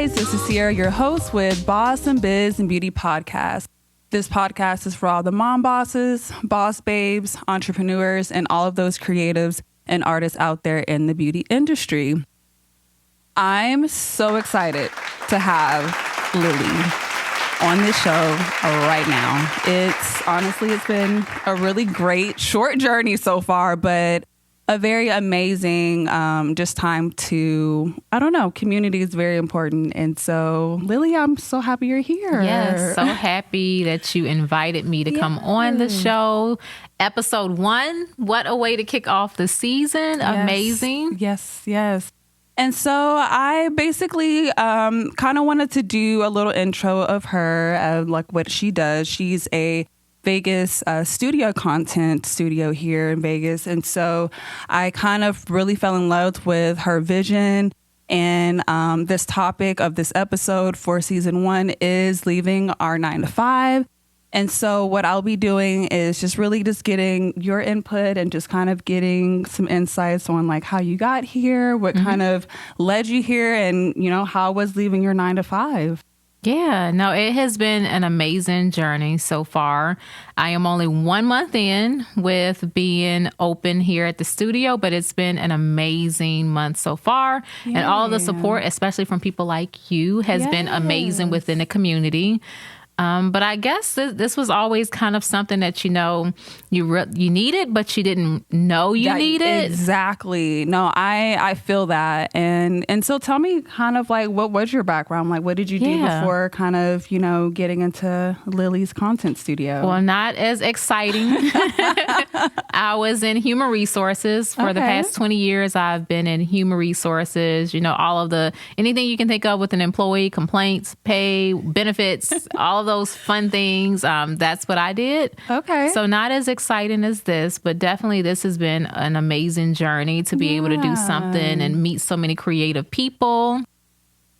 guys, this is Sierra, your host with Boss and Biz and Beauty Podcast. This podcast is for all the mom bosses, boss babes, entrepreneurs, and all of those creatives and artists out there in the beauty industry. I'm so excited to have Lilly on this show right now. It's been a really great short journey so far, but a very amazing just time to, community is very important. And so, Lilly, I'm so happy you're here. Yes, so happy that you invited me to come on the show. Episode 1, what a way to kick off the season. Yes. Amazing. Yes. And so I basically kind of wanted to do a little intro of her, like what she does. She's a Vegas studio content studio here in Vegas. And so I kind of really fell in love with her vision. And this topic of this episode for season 1 is leaving our 9-to-5. And so what I'll be doing is just getting your input and just kind of getting some insights on like how you got here, what kind of led you here, and, how was leaving your 9-to-5? Yeah, no, it has been an amazing journey so far. I am only 1 month in with being open here at the studio, but it's been an amazing month so far. Yay. And all of the support, especially from people like you, has been amazing within the community. But I guess this was always kind of something that, you needed, but you didn't know you needed. Exactly. No, I feel that. And so tell me kind of like, what was your background? Like, what did you do before kind of, getting into Lilly's content studio? Well, not as exciting. I was in human resources for the past 20 years. I've been in human resources, all of anything you can think of with an employee, complaints, pay, benefits, all of those fun things. That's what I did. Okay. So not as exciting as this, but definitely this has been an amazing journey to be able to do something and meet so many creative people.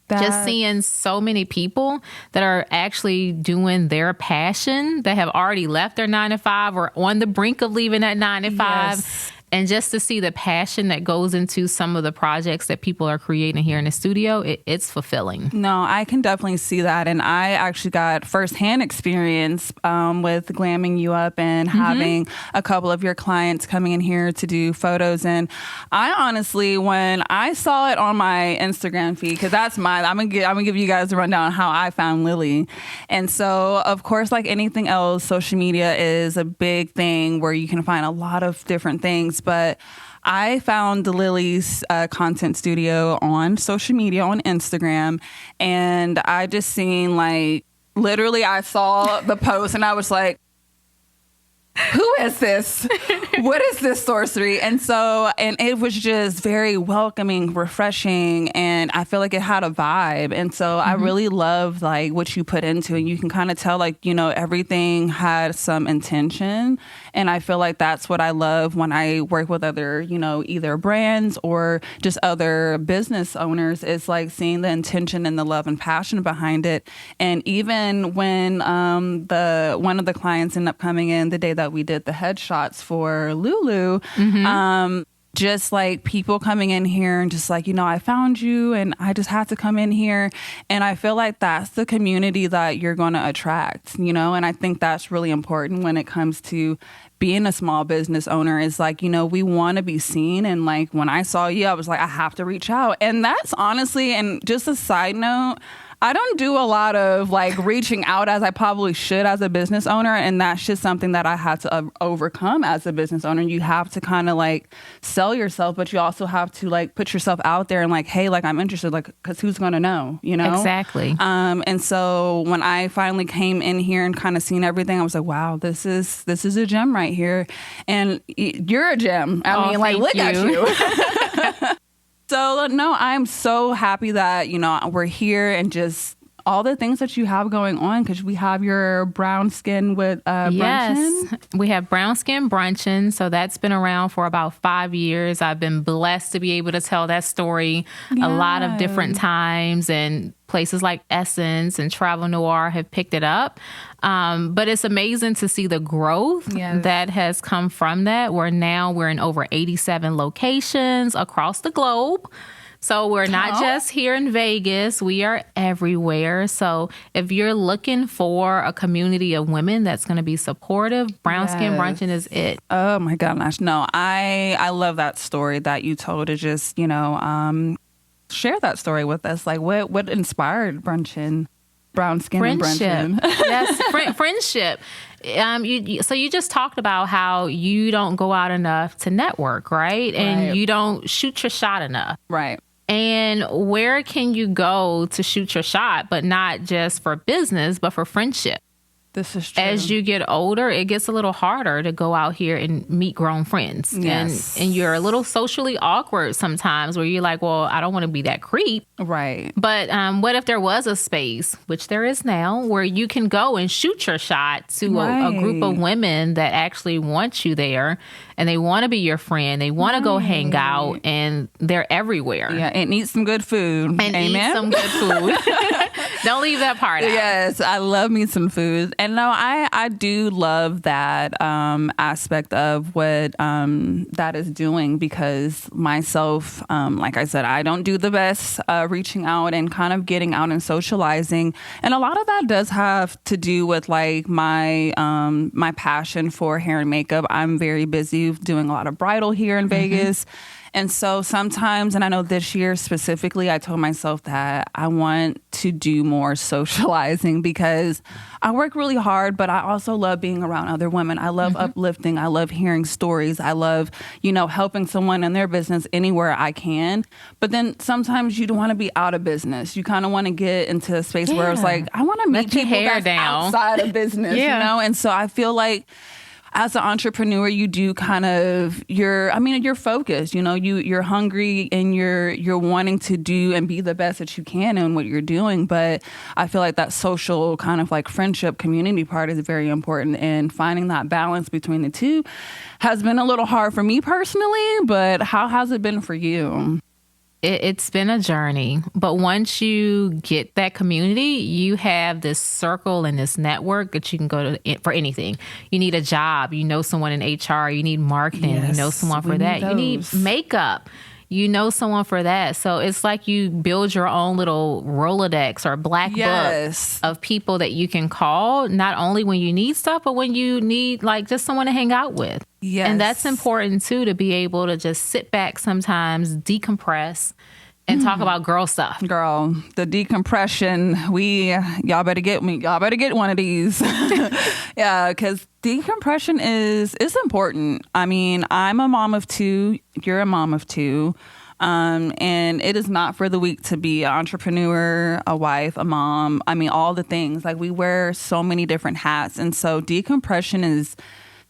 Just seeing so many people that are actually doing their passion, that have already left their 9-to-5 or on the brink of leaving that 9-to-5. Yes. And just to see the passion that goes into some of the projects that people are creating here in the studio, it's fulfilling. No, I can definitely see that. And I actually got firsthand experience with glamming you up and having a couple of your clients coming in here to do photos. And I honestly, when I saw it on my Instagram feed, because that's I'm gonna give you guys a rundown on how I found Lilly. And so, of course, like anything else, social media is a big thing where you can find a lot of different things. But I found Lilly's content studio on social media, on Instagram, and I just seen literally I saw the post and I was like, who is this? What is this sorcery? And it was just very welcoming, refreshing, and I feel like it had a vibe. And so I really love what you put into it. You can kind of tell everything had some intention. And I feel like that's what I love when I work with other, either brands or just other business owners, is seeing the intention and the love and passion behind it. And even when one of the clients ended up coming in the day that we did the headshots for Lulu, just people coming in here and just I found you and I just had to come in here. And I feel like that's the community that you're going to attract, and I think that's really important when it comes to being a small business owner, is we want to be seen. And when I saw you, I was I have to reach out. And that's honestly, and just a side note, I don't do a lot of reaching out as I probably should as a business owner. And that's just something that I had to overcome as a business owner. You have to kind of sell yourself, but you also have to put yourself out there and hey, I'm interested, because who's going to know, Exactly. And so when I finally came in here and kind of seen everything, I was like, wow, this is a gem right here. And you're a gem. I mean, look at you. So, no, I'm so happy that, we're here and just all the things that you have going on, because we have your brown skin with brunchin'. Yes, we have brown skin brunchin'. So that's been around for about 5 years. I've been blessed to be able to tell that story a lot of different times, and places like Essence and Travel Noir have picked it up. But it's amazing to see the growth that has come from that, where now we're in over 87 locations across the globe. So we're not just here in Vegas. We are everywhere. So if you're looking for a community of women that's going to be supportive, Brown Skin Brunching is it. Oh my gosh. No, I love that story that you told to just, share that story with us. Like what inspired brunching? Brown Skin Friendship. Brunching. Yes, friendship. So you just talked about how you don't go out enough to network, right? And you don't shoot your shot enough. Right. And where can you go to shoot your shot, but not just for business, but for friendship? This is true. As you get older, it gets a little harder to go out here and meet grown friends. Yes. And you're a little socially awkward sometimes where you're like, well, I don't want to be that creep. Right. But what if there was a space, which there is now, where you can go and shoot your shot to a group of women that actually want you there and they want to be your friend. They want to go hang out and they're everywhere. Yeah, and eat some good food. And Amen. eat some good food. Don't leave that part out. Yes, I love me some food. And no, I do love that aspect of what that is doing because myself, like I said, I don't do the best reaching out and kind of getting out and socializing. And a lot of that does have to do with like my passion for hair and makeup. I'm very busy doing a lot of bridal here in Vegas. And so sometimes, and I know this year specifically, I told myself that I want to do more socializing because I work really hard, but I also love being around other women. I love uplifting. I love hearing stories. I love, helping someone in their business anywhere I can. But then sometimes you don't want to be out of business. You kind of want to get into a space where it's like, I want to meet people that's outside of business, And so I feel like as an entrepreneur, you do kind of you're focused, you're hungry and you're wanting to do and be the best that you can in what you're doing. But I feel like that social kind of like friendship community part is very important, and finding that balance between the two has been a little hard for me personally. But how has it been for you? It's been a journey, but once you get that community, you have this circle and this network that you can go to for anything. You need a job, someone in HR, you need marketing, someone for that. You need makeup, someone for that. So it's like you build your own little Rolodex or black book of people that you can call, not only when you need stuff, but when you need like just someone to hang out with. Yes. And that's important too, to be able to just sit back sometimes, decompress, and talk about girl stuff. Girl, the decompression, y'all better get one of these. Yeah, because decompression is important. I mean, I'm a mom of two. You're a mom of two. And it is not for the weak to be an entrepreneur, a wife, a mom. I mean, all the things. Like, we wear so many different hats. And so decompression is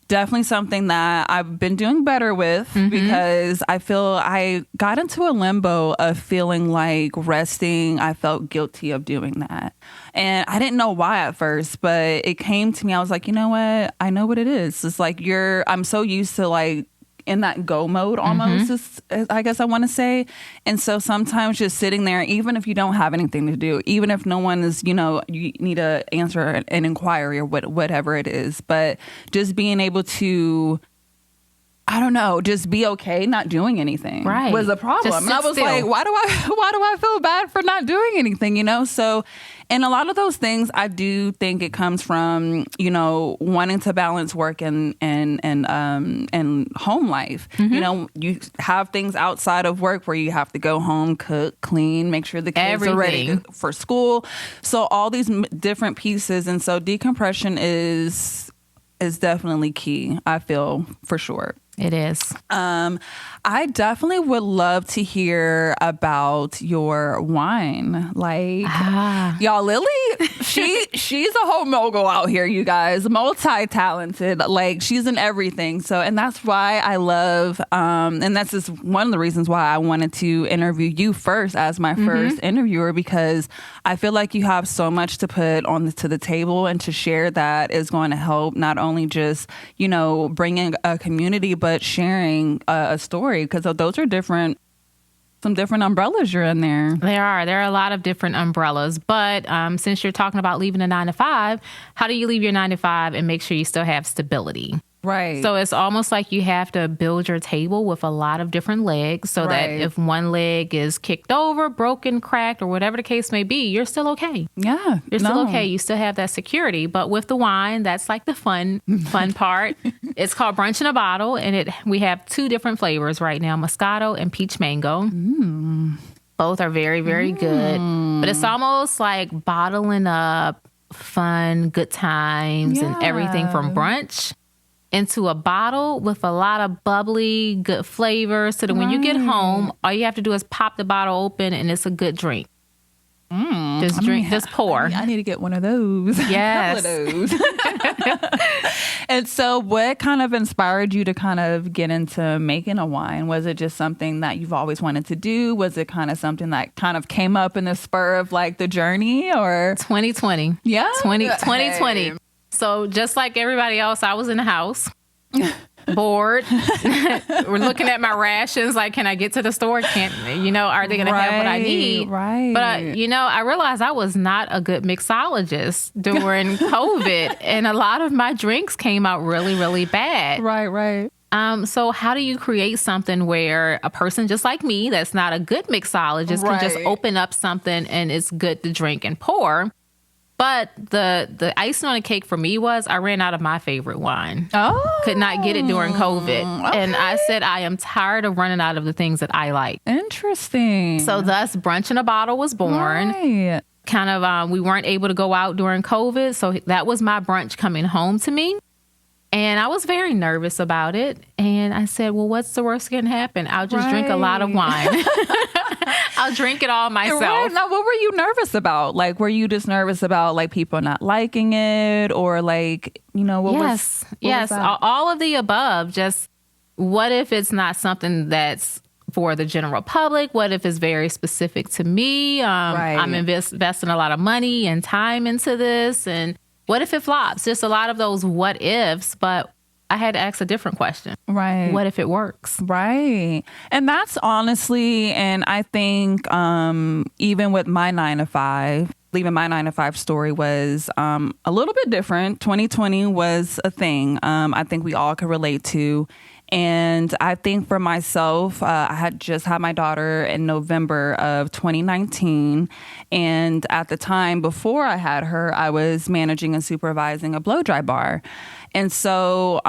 definitely something that I've been doing better with because I feel I got into a limbo of feeling like resting. I felt guilty of doing that. And I didn't know why at first, but it came to me. I was like, you know what? I know what it is. It's like I'm so used to like in that go mode almost, I guess I want to say. And so sometimes just sitting there, even if you don't have anything to do, even if no one is, you need to answer an inquiry or whatever it is, but just being able to, I don't know, just be okay not doing anything was a problem. And I was like, why do I feel bad for not doing anything, So, and a lot of those things, I do think it comes from, wanting to balance work and home life. You have things outside of work where you have to go home, cook, clean, make sure the kids are ready for school. So all these different pieces. And so decompression is definitely key, I feel, for sure. It is. I definitely would love to hear about your wine. Like, y'all, Lilly, she's a whole mogul out here, you guys. Multi-talented. Like, she's in everything. So, and that's why I love, and that's just one of the reasons why I wanted to interview you first as my first interviewer, because I feel like you have so much to put to the table and to share that is going to help not only just, bringing a community, but sharing a story, because those are some different umbrellas you're in there. There are a lot of different umbrellas, but since you're talking about leaving a 9 to 5, how do you leave your 9 to 5 and make sure you still have stability? Right. So it's almost like you have to build your table with a lot of different legs so that if one leg is kicked over, broken, cracked, or whatever the case may be, you're still okay. Yeah. You're still okay. You still have that security. But with the wine, that's like the fun part. It's called Brunch in a Bottle, and we have 2 different flavors right now, Moscato and Peach Mango. Both are very, very good. But it's almost like bottling up fun, good times and everything from brunch into a bottle with a lot of bubbly, good flavors so that when you get home, all you have to do is pop the bottle open and it's a good drink. Just pour. I need to get one of those. Yes. A couple of those. And so what kind of inspired you to kind of get into making a wine? Was it just something that you've always wanted to do? Was it kind of something that kind of came up in the spur of like the journey or? 2020. Yeah. 2020. So just like everybody else, I was in the house, bored. We're looking at my rations. Like, can I get to the store? Are they going to have what I need? Right. But, I realized I was not a good mixologist during COVID. And a lot of my drinks came out really, really bad. Right. So how do you create something where a person just like me that's not a good mixologist can just open up something and it's good to drink and pour? But the icing on the cake for me was I ran out of my favorite wine. Oh. Could not get it during COVID. Okay. And I said, I am tired of running out of the things that I like. Interesting. So thus Brunch in a Bottle was born. Right. Kind of, we weren't able to go out during COVID. So that was my brunch coming home to me. And I was very nervous about it. And I said, well, what's the worst that can happen? I'll just drink a lot of wine. I'll drink it all myself. Right. Now, what were you nervous about? Like, were you just nervous about like people not liking it or like, what was that? All of the above. Just what if it's not something that's for the general public? What if it's very specific to me? I'm investing a lot of money and time into this. And what if it flops? Just a lot of those what ifs, but I had to ask a different question. Right. What if it works? Right. And that's honestly, and I think even with my 9-to-5, leaving my 9-to-5 story was a little bit different. 2020 was a thing I think we all could relate to. And I think for myself, I had just had my daughter in November of 2019. And at the time before I had her, I was managing and supervising a blow dry bar. And so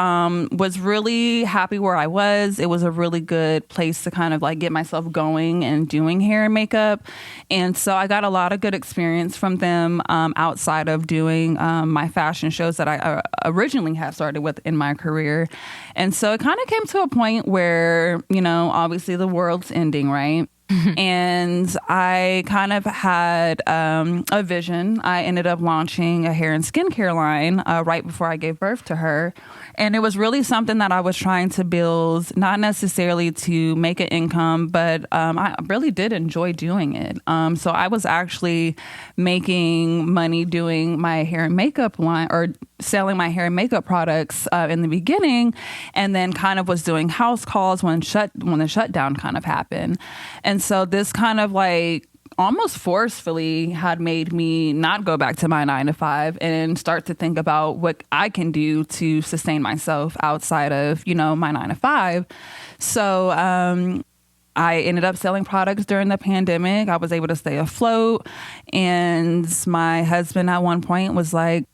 was really happy where I was. It was a really good place to kind of like get myself going and doing hair and makeup. And so I got a lot of good experience from them outside of doing my fashion shows that I originally had started with in my career. And so it kind of came to a point where, obviously the world's ending, right? And I kind of had a vision. I ended up launching a hair and skincare line right before I gave birth to her. And it was really something that I was trying to build, not necessarily to make an income, but I really did enjoy doing it. So I was actually making money doing my hair and makeup line or selling my hair and makeup products in the beginning, and then kind of was doing house calls when the shutdown kind of happened. And so this kind of like almost forcefully had made me not go back to my 9-to-5 and start to think about what I can do to sustain myself outside of, my 9-to-5. So I ended up selling products during the pandemic. I was able to stay afloat. And my husband at one point was like,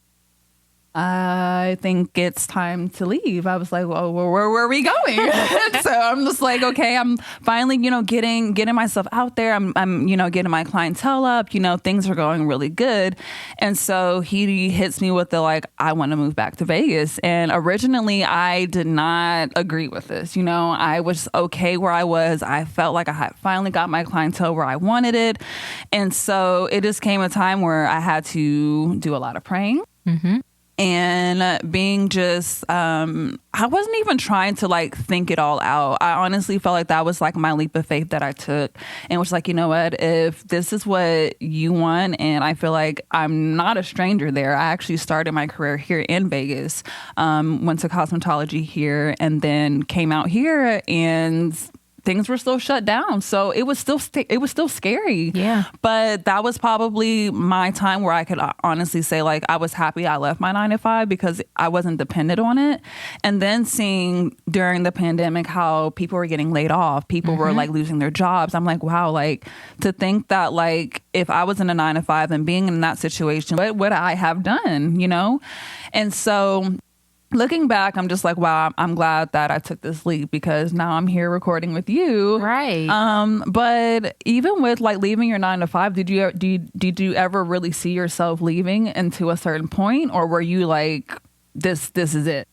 I think it's time to leave. I was like, well, where are we going? So I'm just like, okay, I'm finally, getting myself out there. I'm getting my clientele up, things are going really good. And so he hits me with the, like, I want to move back to Vegas. And originally I did not agree with this. I was okay where I was. I felt like I had finally got my clientele where I wanted it. And so it just came a time where I had to do a lot of praying. Mm-hmm. And being just, I wasn't even trying to like think it all out. I honestly felt like that was like my leap of faith that I took, and was like, you know what, if this is what you want, and I feel like I'm not a stranger there. I actually started my career here in Vegas, went to cosmetology here, and then came out here and things were still shut down. So it was still scary. Yeah. But that was probably my time where I could honestly say, like, I was happy I left my 9 to 5 because I wasn't dependent on it. And then seeing during the pandemic how people were getting laid off, people were like losing their jobs. I'm like, wow, like to think that like if I was in a 9 to 5 and being in that situation, what would I have done, you know? And so looking back, I'm just like, wow, I'm glad that I took this leap because now I'm here recording with you. Right. But even with like leaving your 9 to 5, did you ever really see yourself leaving into a certain point, or were you like, this is it?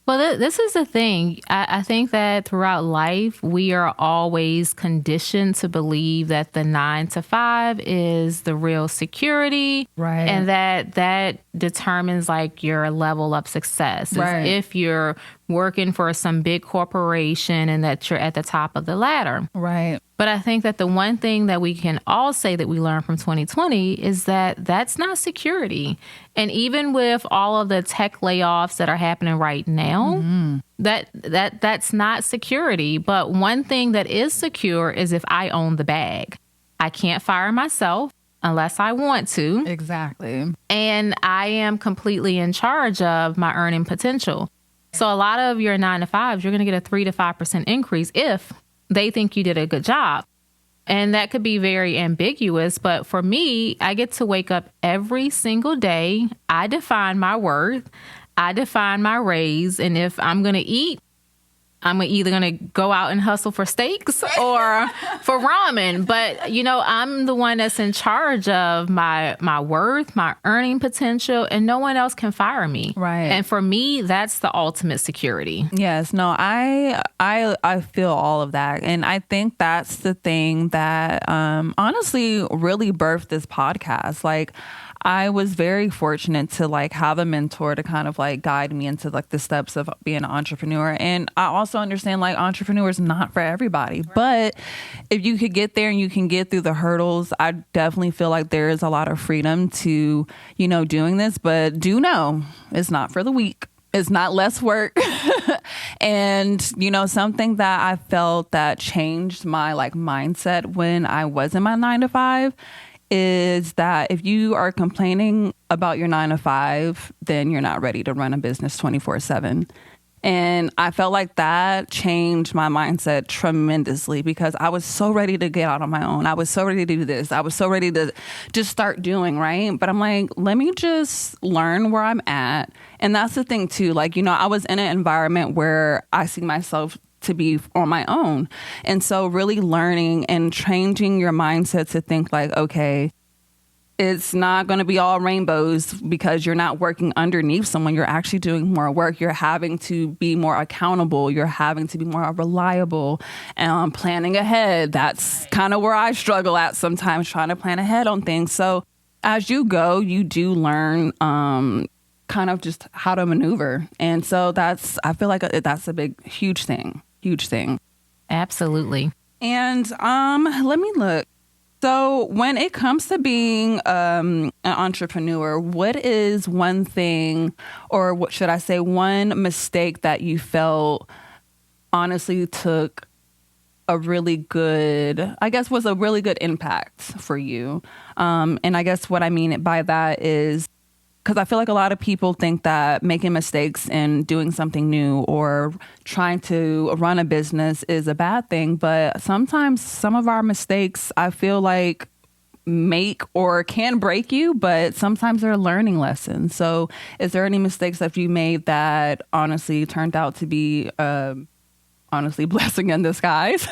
Well, this is the thing. I think that throughout life, we are always conditioned to believe that the 9 to 5 is the real security. Right. And that determines like your level of success. Right. If you're working for some big corporation and that you're at the top of the ladder. Right. But I think that the one thing that we can all say that we learned from 2020 is that that's not security. And even with all of the tech layoffs that are happening right now, that's not security. But one thing that is secure is if I own the bag. I can't fire myself unless I want to. Exactly. And I am completely in charge of my earning potential. So a lot of your 9 to 5s, you're going to get a 3 to 5% increase if they think you did a good job. And that could be very ambiguous. But for me, I get to wake up every single day. I define my worth. I define my raise. And if I'm going to eat, I'm either going to go out and hustle for steaks or for ramen. But, you know, I'm the one that's in charge of my worth, my earning potential, and no one else can fire me. Right. And for me, that's the ultimate security. Yes. No, I feel all of that. And I think that's the thing that honestly really birthed this podcast. Like, I was very fortunate to like have a mentor to kind of like guide me into like the steps of being an entrepreneur. And I also understand like entrepreneur is not for everybody, but if you could get there and you can get through the hurdles, I definitely feel like there is a lot of freedom to, you know, doing this, but do know it's not for the weak. It's not less work. And, you know, something that I felt that changed my like mindset when I was in my 9 to 5 is that if you are complaining about your 9 to 5, then you're not ready to run a business 24/7. And I felt like that changed my mindset tremendously because I was so ready to get out on my own. I was so ready to do this. I was so ready to just start doing, right? But I'm like, let me just learn where I'm at. And that's the thing too. Like, you know, I was in an environment where I see myself to be on my own. And so really learning and changing your mindset to think like, okay, it's not going to be all rainbows because you're not working underneath someone. You're actually doing more work. You're having to be more accountable. You're having to be more reliable and planning ahead. That's kind of where I struggle at sometimes, trying to plan ahead on things. So as you go, you do learn kind of just how to maneuver. And so I feel like that's a huge thing. Absolutely. And let me look. So when it comes to being an entrepreneur, what is one thing, or what should I say, one mistake that you felt honestly took a really good, I guess was a really good impact for you? And I guess what I mean by that is, because I feel like a lot of people think that making mistakes and doing something new or trying to run a business is a bad thing. But sometimes some of our mistakes, I feel like, make or can break you, but sometimes they're learning lessons. So is there any mistakes that you made that honestly turned out to be honestly blessing in disguise?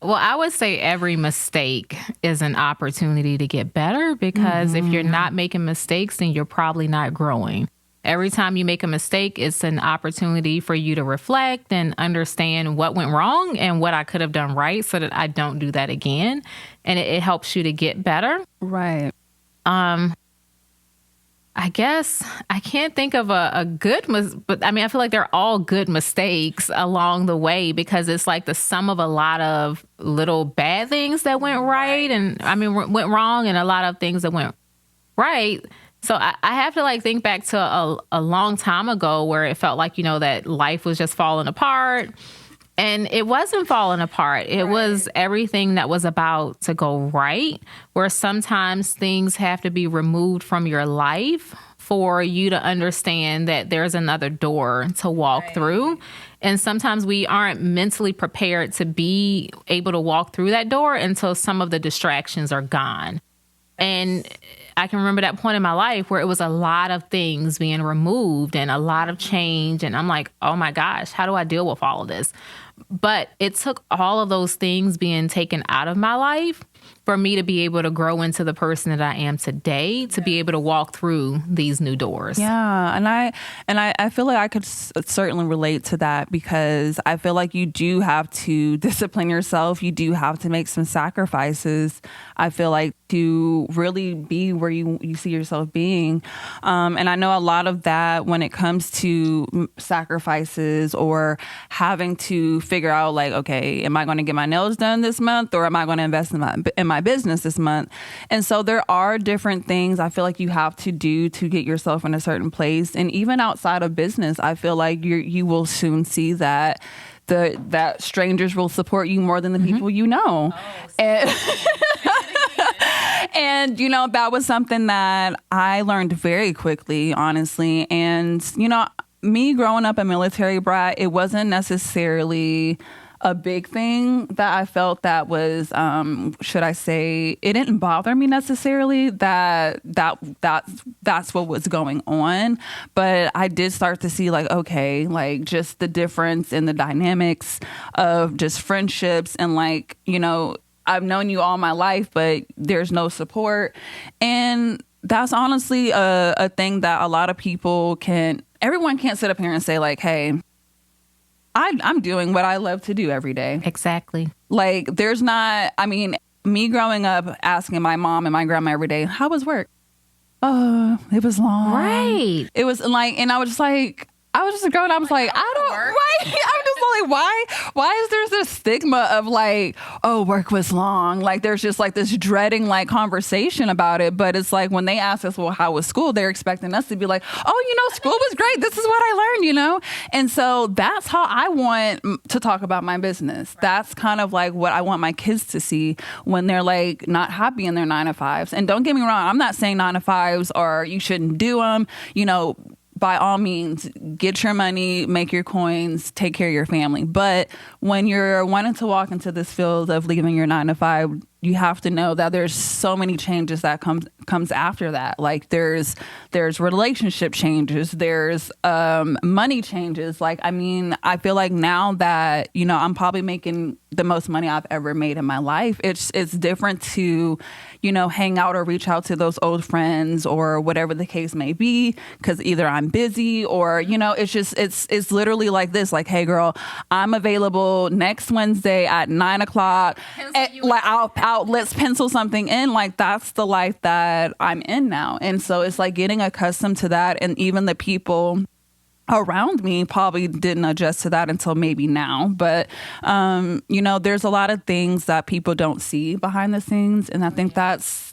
Well, I would say every mistake is an opportunity to get better because if you're not making mistakes, then you're probably not growing. Every time you make a mistake, it's an opportunity for you to reflect and understand what went wrong and what I could have done right so that I don't do that again. And it helps you to get better. Right. I guess I can't think of a good, but I mean, I feel like they're all good mistakes along the way because it's like the sum of a lot of little bad things that went right. And I mean, went wrong and a lot of things that went right. So I have to like think back to a long time ago where it felt like, you know, that life was just falling apart And it wasn't falling apart. It was everything that was about to go right, where sometimes things have to be removed from your life for you to understand that there's another door to walk through. And sometimes we aren't mentally prepared to be able to walk through that door until some of the distractions are gone. And I can remember that point in my life where it was a lot of things being removed and a lot of change. And I'm like, oh my gosh, how do I deal with all of this? But it took all of those things being taken out of my life for me to be able to grow into the person that I am today, to be able to walk through these new doors. Yeah. And I feel like I could certainly relate to that, because I feel like you do have to discipline yourself. You do have to make some sacrifices, I feel like, to really be where you see yourself being. And I know a lot of that when it comes to sacrifices or having to figure out like, okay, am I going to get my nails done this month, or am I going to invest in my business this month? And so there are different things I feel like you have to do to get yourself in a certain place. And even outside of business, I feel like you will soon see that that strangers will support you more than the people you know. And, you know, that was something that I learned very quickly, honestly. And, you know, me growing up a military brat, it wasn't necessarily a big thing that I felt that was, should I say, it didn't bother me necessarily that's what was going on. But I did start to see like, okay, like just the difference in the dynamics of just friendships and like, you know, I've known you all my life, but there's no support. And that's honestly a thing that a lot of people everyone can't sit up here and say like, hey, I'm doing what I love to do every day. Exactly. Like there's not, I mean, me growing up asking my mom and my grandma every day, how was work? Oh, it was long. Right. It was like, and I was just like, I was just growing up, I was like, I don't, right? I'm just like, why is there this stigma of like, oh, work was long? Like there's just like this dreading like conversation about it. But it's like when they ask us, well, how was school? They're expecting us to be like, oh, you know, school was great. This is what I learned, you know? And so that's how I want to talk about my business. That's kind of like what I want my kids to see when they're like not happy in their 9-to-5s. And don't get me wrong, I'm not saying 9-to-5s or you shouldn't do them, you know. By all means, get your money, make your coins, take care of your family. But when you're wanting to walk into this field of leaving your 9-to-5, you have to know that there's so many changes that comes after that. Like there's relationship changes, there's money changes. Like, I mean, I feel like now that, you know, I'm probably making the most money I've ever made in my life. It's different to, you know, hang out or reach out to those old friends or whatever the case may be, because either I'm busy or, you know, it's literally like this, like, hey girl, I'm available next Wednesday at 9:00. Like let's pencil something in. Like that's the life that I'm in now. And so it's like getting accustomed to that. And even the people around me probably didn't adjust to that until maybe now. But, you know, there's a lot of things that people don't see behind the scenes. And I think that's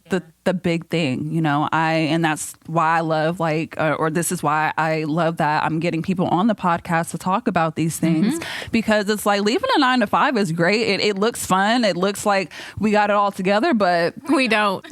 the big thing, you know, and that's why I love or this is why I love that I'm getting people on the podcast to talk about these things, because it's like leaving a 9-to-5 is great. It looks fun. It looks like we got it all together, but we don't.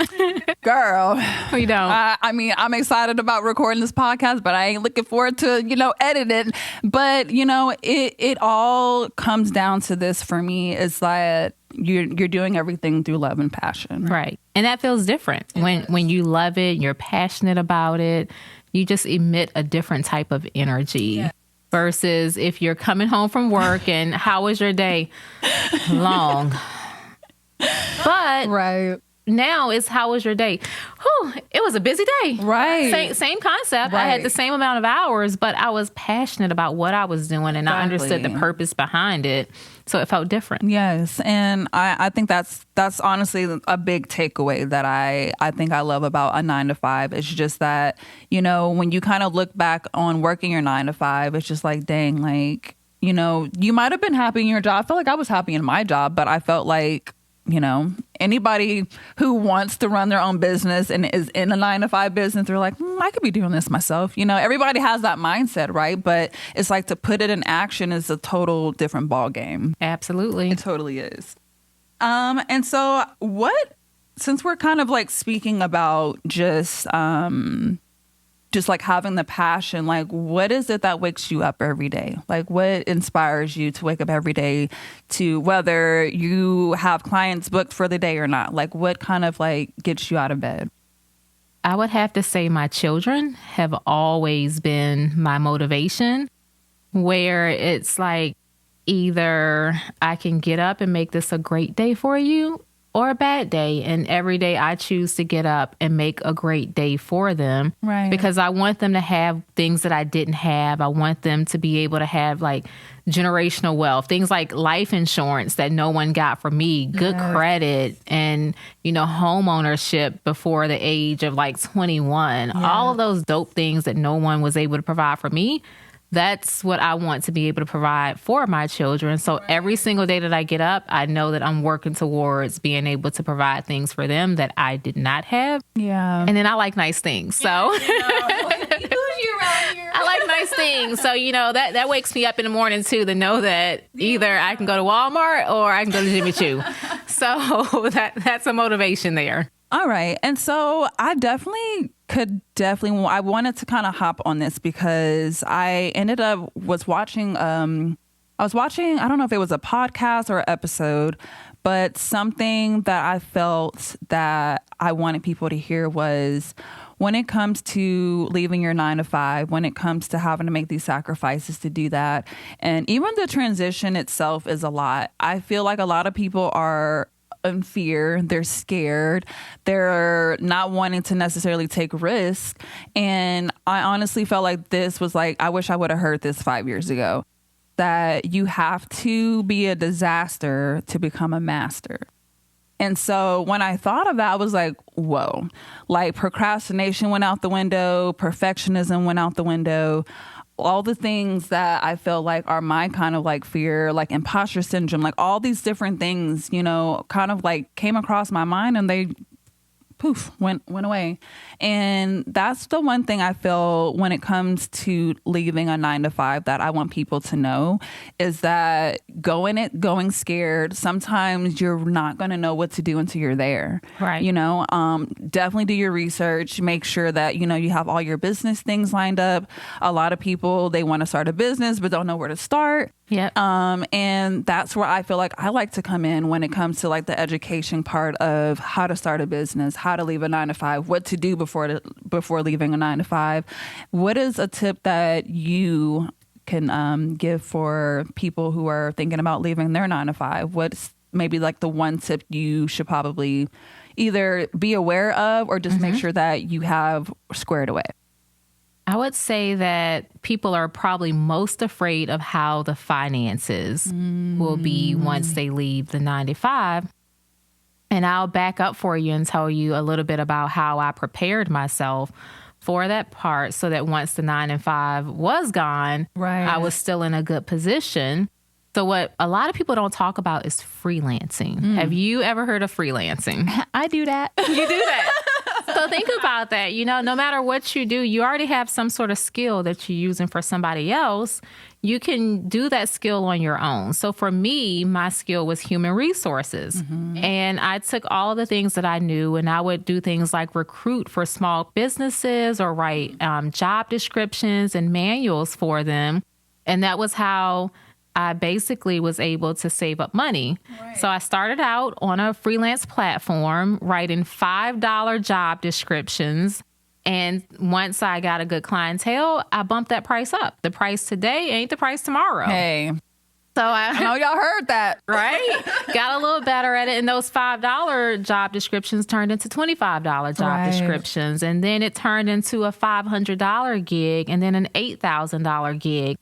Girl, we don't. I mean, I'm excited about recording this podcast, but I ain't looking forward to, you know, editing. But, you know, it all comes down to this for me, is that you're doing everything through love and passion. Right. And that feels different. When you love it, you're passionate about it, you just emit a different type of energy. Yeah. Versus if you're coming home from work and how was your day? Long. But right. Now it's how was your day? Whew, it was a busy day. Right. Same concept. Right. I had the same amount of hours, but I was passionate about what I was doing and I understood the purpose behind it. So it felt different. Yes. And I think that's honestly a big takeaway that I think I love about a 9-to-5. It's just that, you know, when you kind of look back on working your 9-to-5, it's just like, dang, like, you know, you might have been happy in your job. I felt like I was happy in my job, but I felt like, you know, anybody who wants to run their own business and is in a 9-to-5 business, they're like, I could be doing this myself. Everybody has that mindset, right? But it's like to put it in action is a total different ball game. Absolutely. It totally is. And so since we're kind of like speaking about just like having the passion, like what is it that wakes you up every day? Like what inspires you to wake up every day to whether you have clients booked for the day or not? Like what kind of like gets you out of bed? I would have to say my children have always been my motivation, where it's like either I can get up and make this a great day for you or a bad day. And every day I choose to get up and make a great day for them. Right. Because I want them to have things that I didn't have. I want them to be able to have like generational wealth, things like life insurance that no one got from me, good credit, and, home ownership before the age of like 21. Yeah. All of those dope things that no one was able to provide for me. That's what I want to be able to provide for my children. So every single day that I get up, I know that I'm working towards being able to provide things for them that I did not have. Yeah. And then I like nice things. So I like nice things. So, that wakes me up in the morning too, to know that either I can go to Walmart or I can go to Jimmy Choo. So that's a motivation there. All right. And so I wanted to kind of hop on this because I was watching, I don't know if it was a podcast or an episode, but something that I felt that I wanted people to hear was when it comes to leaving your 9-to-5, when it comes to having to make these sacrifices to do that, and even the transition itself is a lot. I feel like a lot of people are in fear, they're scared, they're not wanting to necessarily take risk. And I honestly felt like this was like, I wish I would have heard this 5 years ago, that you have to be a disaster to become a master. And so when I thought of that, I was like, whoa, like procrastination went out the window, perfectionism went out the window. All the things that I feel like are my kind of like fear, like imposter syndrome, like all these different things, kind of like came across my mind and they poof, went away. And that's the one thing I feel when it comes to leaving a 9-to-5 that I want people to know is that going scared, sometimes you're not going to know what to do until you're there. Right. Definitely do your research, make sure that, you have all your business things lined up. A lot of people, they want to start a business, but don't know where to start. Yep. And that's where I feel like I like to come in when it comes to like the education part of how to start a business, how to leave a 9-to-5, what to do before leaving a 9-to-5. What is a tip that you can give for people who are thinking about leaving their 9-to-5? What's maybe like the one tip you should probably either be aware of or just make sure that you have squared away? I would say that people are probably most afraid of how the finances will be once they leave the 9-to-5. And I'll back up for you and tell you a little bit about how I prepared myself for that part so that once the 9-to-5 was gone, right, I was still in a good position. So what a lot of people don't talk about is freelancing. Have you ever heard of freelancing? I do that. You do that. So think about that. No matter what you do, you already have some sort of skill that you're using for somebody else. You can do that skill on your own. So for me, my skill was human resources. And I took all of the things that I knew and I would do things like recruit for small businesses or write job descriptions and manuals for them. And that was how I basically was able to save up money. Right. So I started out on a freelance platform writing $5 job descriptions. And once I got a good clientele, I bumped that price up. The price today ain't the price tomorrow. Hey. So I know y'all heard that. Right? Got a little better at it. And those $5 job descriptions turned into $25 job descriptions. And then it turned into a $500 gig and then an $8,000 gig.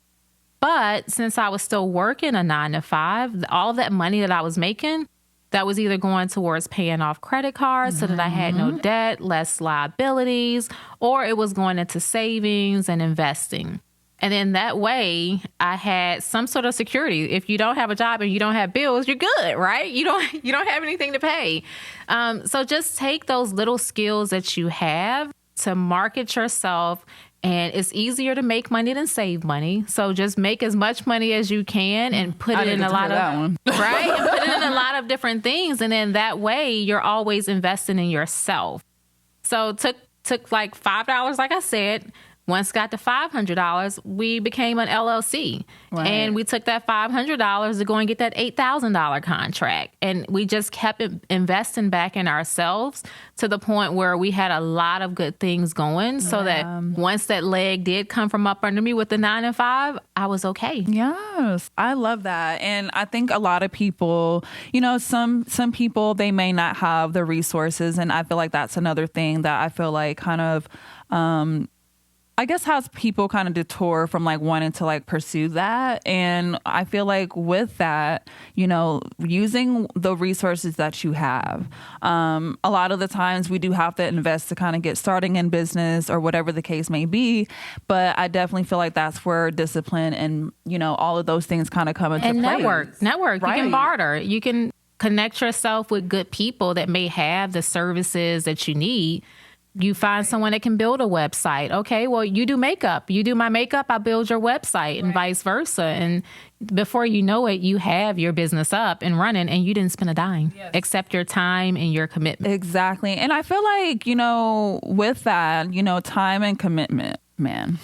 But since I was still working a 9-to-5, all of that money that I was making, that was either going towards paying off credit cards so that I had no debt, less liabilities, or it was going into savings and investing. And then that way I had some sort of security. If you don't have a job and you don't have bills, you're good, right? You don't have anything to pay. So just take those little skills that you have to market yourself. And it's easier to make money than save money. So just make as much money as you can and put it in a lot of right? And put it in a lot of different things. And then that way you're always investing in yourself. So took like $5, like I said. Once got to $500, we became an LLC. Right. And we took that $500 to go and get that $8,000 contract. And we just kept investing back in ourselves to the point where we had a lot of good things going so that once that leg did come from up under me with the 9 to 5, I was okay. Yes, I love that. And I think a lot of people, some people, they may not have the resources. And I feel like that's another thing that I feel like kind of, I guess has people kind of detour from like wanting to like pursue that. And I feel like with that, using the resources that you have, a lot of the times we do have to invest to kind of get starting in business or whatever the case may be. But I definitely feel like that's where discipline and, all of those things kind of come into play. Network. Right. You can barter. You can connect yourself with good people that may have the services that you need. You find someone that can build a website. Okay, well, you do makeup. You do my makeup, I'll build your website and vice versa. And before you know it, you have your business up and running and you didn't spend a dime except your time and your commitment. Exactly. And I feel like, with that, time and commitment, man,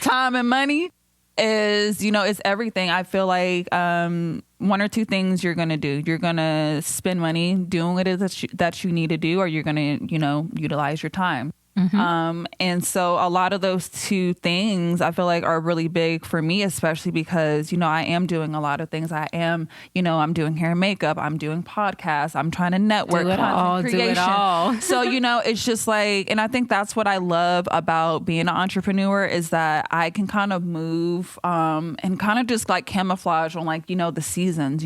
time and money is, is everything. I feel like one or two things you're going to do. You're going to spend money doing what it is that you need to do, or you're going to, utilize your time. Mm-hmm. And so a lot of those two things I feel like are really big for me, especially because, I am doing a lot of things. I am, I'm doing hair and makeup. I'm doing podcasts. I'm trying to network, content creation. Do it all. So, it's just like, and I think that's what I love about being an entrepreneur is that I can kind of move, and kind of just like camouflage on like, the seasons,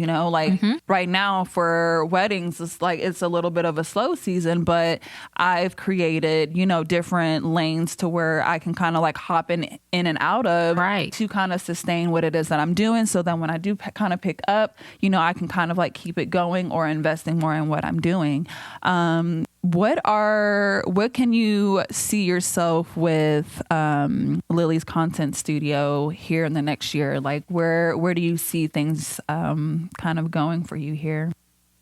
right now for weddings, it's like, it's a little bit of a slow season, but I've created, different lanes to where I can kind of like hop in and out of to kind of sustain what it is that I'm doing. So then when I do kind of pick up, I can kind of like keep it going or investing more in what I'm doing. What can you see yourself with Lilly's content studio here in the next year? Like where do you see things kind of going for you here?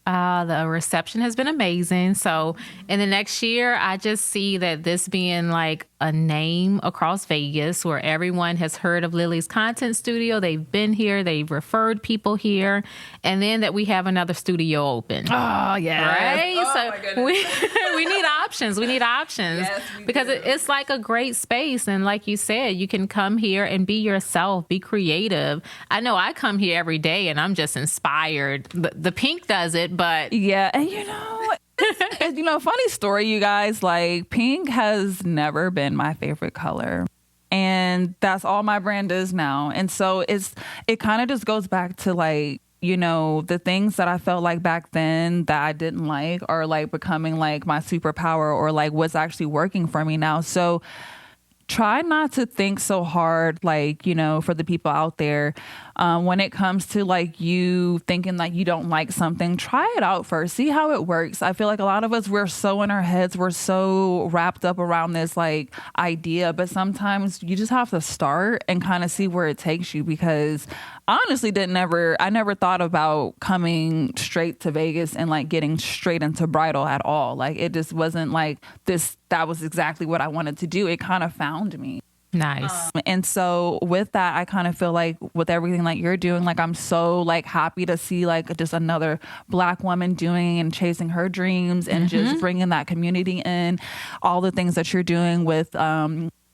The reception has been amazing. So in the next year, I just see that this being like a name across Vegas where everyone has heard of Lilly's content studio. They've been here. They've referred people here. And then that we have another studio open. Oh, yeah. Right? Oh, so my goodness. we need options. We need options. Yes, because it's like a great space. And like you said, you can come here and be yourself, be creative. I know I come here every day and I'm just inspired. The pink does it, but yeah. And funny story, you guys, like pink has never been my favorite color. And that's all my brand is now. And so it kind of just goes back to like, the things that I felt like back then that I didn't like are like becoming like my superpower or like what's actually working for me now. So try not to think so hard, like, for the people out there, when it comes to like you thinking like you don't like something, try it out first, see how it works. I feel like a lot of us, we're so in our heads, we're so wrapped up around this like idea, but sometimes you just have to start and kind of see where it takes you, because I honestly I never thought about coming straight to Vegas and like getting straight into bridal at all. Like it just wasn't like that was exactly what I wanted to do. It kind of found me. Nice. And so with that, I kind of feel like with everything that you're doing, like I'm so like happy to see like just another Black woman doing and chasing her dreams and just bringing that community in, all the things that you're doing with,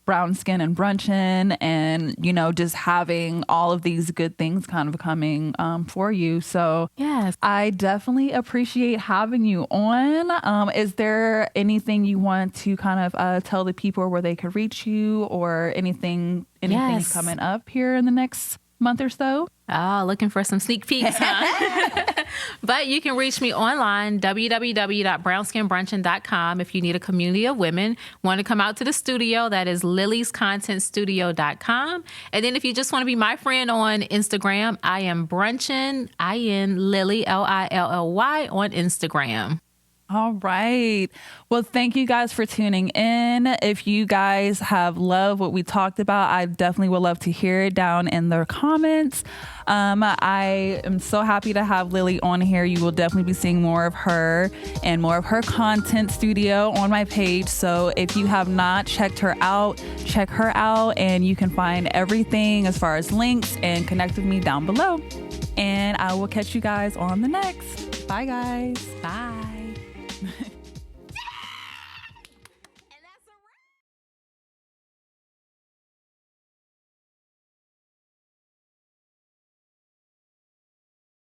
brown skin and brunching and, just having all of these good things kind of coming for you. So yes, I definitely appreciate having you on. Is there anything you want to kind of tell the people where they could reach you or anything yes. coming up here in the next month or so. Oh, looking for some sneak peeks, huh? But you can reach me online, www.brownskinbrunching.com. If you need a community of women, want to come out to the studio, that is lillyscontentstudio.com. And then if you just want to be my friend on Instagram, I am Brunchin, Lilly, Lilly on Instagram. All right. Well, thank you guys for tuning in. If you guys have loved what we talked about, I definitely would love to hear it down in the comments. I am so happy to have Lilly on here. You will definitely be seeing more of her and more of her content studio on my page. So if you have not checked her out, check her out, and you can find everything as far as links and connect with me down below. And I will catch you guys on the next. Bye, guys. Bye.